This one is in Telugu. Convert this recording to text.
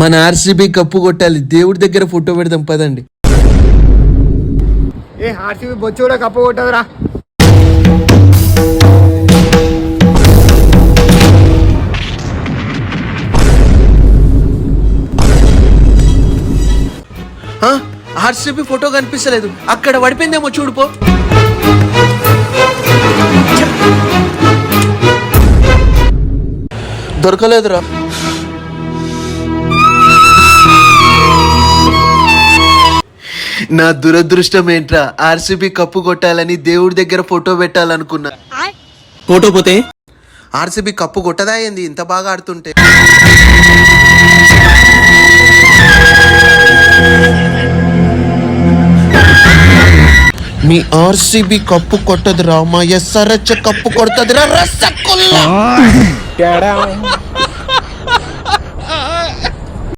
మన ఆర్సీబీ కప్పు కొట్టాలి, దేవుడి దగ్గర ఫోటో పెడదాం పదండి. ఆర్సీబీ బొచ్చు కూడా కప్పు కొట్టదురా. ఆర్సీబీ ఫోటో కనిపిస్తలేదు, అక్కడ పడిపోయిందేమో చూడుపో. దొరకలేదురా. నా దురదృష్టం ఏంట్రా, ఆర్సీబీ కప్పు కొట్టాలని దేవుడి దగ్గర ఫోటో పెట్టాలనుకున్నా. ఫోటో పోతే ఆర్సీబీ కప్పు కొట్టదా ఏంది ఇంత బాగా ఆడుతుంటే? మీ ఆర్సీబీ కప్పు కొట్టదురా, మా ఎస్ఆర్హెచ్ కప్పు కొడుతుందిరా రసగుల్లా.